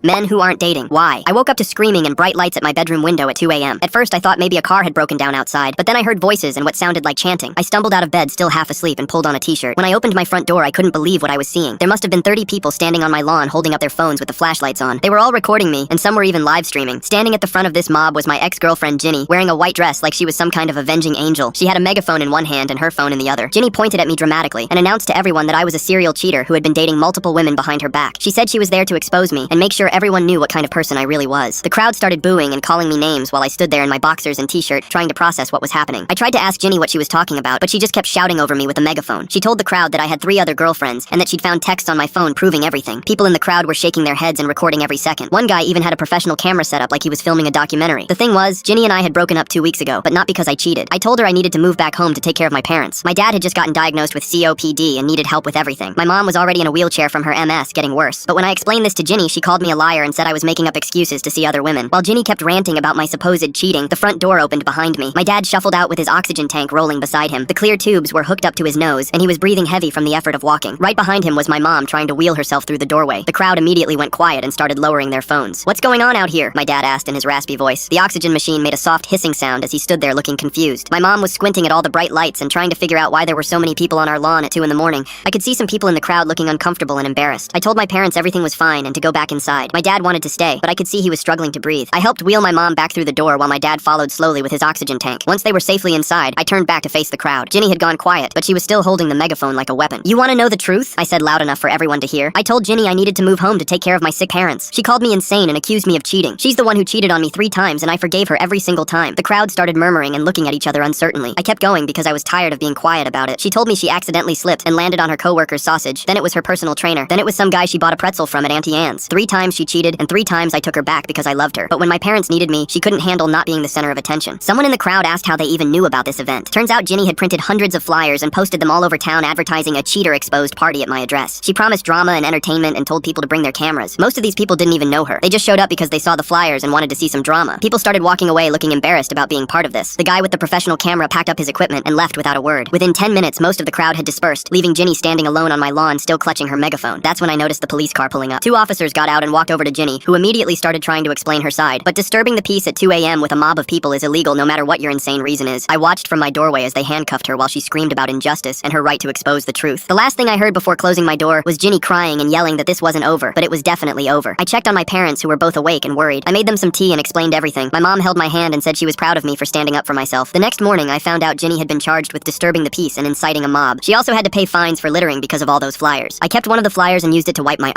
Men who aren't dating. Why? I woke up to screaming and bright lights at my bedroom window at 2 a.m. At first I thought maybe a car had broken down outside, but then I heard voices and what sounded like chanting. I stumbled out of bed still half asleep and pulled on a t-shirt. When I opened my front door, I couldn't believe what I was seeing. There must have been 30 people standing on my lawn holding up their phones with the flashlights on. They were all recording me, and some were even live streaming. Standing at the front of this mob was my ex-girlfriend Ginny, wearing a white dress like she was some kind of avenging angel. She had a megaphone in one hand and her phone in the other. Ginny pointed at me dramatically and announced to everyone that I was a serial cheater who had been dating multiple women behind her back. She said she was there to expose me and make sure everyone knew what kind of person I really was. The crowd started booing and calling me names while I stood there in my boxers and t-shirt trying to process what was happening. I tried to ask Ginny what she was talking about, but she just kept shouting over me with a megaphone. She told the crowd that I had 3 other girlfriends and that she'd found texts on my phone proving everything. People in the crowd were shaking their heads and recording every second. One guy even had a professional camera set up like he was filming a documentary. The thing was, Ginny and I had broken up 2 weeks ago, but not because I cheated. I told her I needed to move back home to take care of my parents. My dad had just gotten diagnosed with COPD and needed help with everything. My mom was already in a wheelchair from her MS, getting worse. But when I explained this to Ginny, she called me a liar and said I was making up excuses to see other women. While Ginny kept ranting about my supposed cheating, the front door opened behind me. My dad shuffled out with his oxygen tank rolling beside him. The clear tubes were hooked up to his nose, and he was breathing heavy from the effort of walking. Right behind him was my mom trying to wheel herself through the doorway. The crowd immediately went quiet and started lowering their phones. "What's going on out here?" my dad asked in his raspy voice. The oxygen machine made a soft hissing sound as he stood there looking confused. My mom was squinting at all the bright lights and trying to figure out why there were so many people on our lawn at 2 in the morning. I could see some people in the crowd looking uncomfortable and embarrassed. I told my parents everything was fine and to go back inside. My dad wanted to stay, but I could see he was struggling to breathe. I helped wheel my mom back through the door while my dad followed slowly with his oxygen tank. Once they were safely inside, I turned back to face the crowd. Ginny had gone quiet, but she was still holding the megaphone like a weapon. "You want to know the truth?" I said loud enough for everyone to hear. I told Ginny I needed to move home to take care of my sick parents. She called me insane and accused me of cheating. She's the one who cheated on me 3 times, and I forgave her every single time. The crowd started murmuring and looking at each other uncertainly. I kept going because I was tired of being quiet about it. She told me she accidentally slipped and landed on her coworker's sausage. Then it was her personal trainer. Then it was some guy she bought a pretzel from at Auntie Anne's. 3 times she cheated, and 3 times I took her back because I loved her. But when my parents needed me, she couldn't handle not being the center of attention. Someone in the crowd asked how they even knew about this event. Turns out Ginny had printed hundreds of flyers and posted them all over town advertising a cheater-exposed party at my address. She promised drama and entertainment and told people to bring their cameras. Most of these people didn't even know her. They just showed up because they saw the flyers and wanted to see some drama. People started walking away looking embarrassed about being part of this. The guy with the professional camera packed up his equipment and left without a word. Within 10 minutes, most of the crowd had dispersed, leaving Ginny standing alone on my lawn still clutching her megaphone. That's when I noticed the police car pulling up. 2 officers got out and walked over to Ginny, who immediately started trying to explain her side. But disturbing the peace at 2 a.m. with a mob of people is illegal no matter what your insane reason is. I watched from my doorway as they handcuffed her while she screamed about injustice and her right to expose the truth. The last thing I heard before closing my door was Ginny crying and yelling that this wasn't over, but it was definitely over. I checked on my parents, who were both awake and worried. I made them some tea and explained everything. My mom held my hand and said she was proud of me for standing up for myself. The next morning, I found out Ginny had been charged with disturbing the peace and inciting a mob. She also had to pay fines for littering because of all those flyers. I kept one of the flyers and used it to wipe my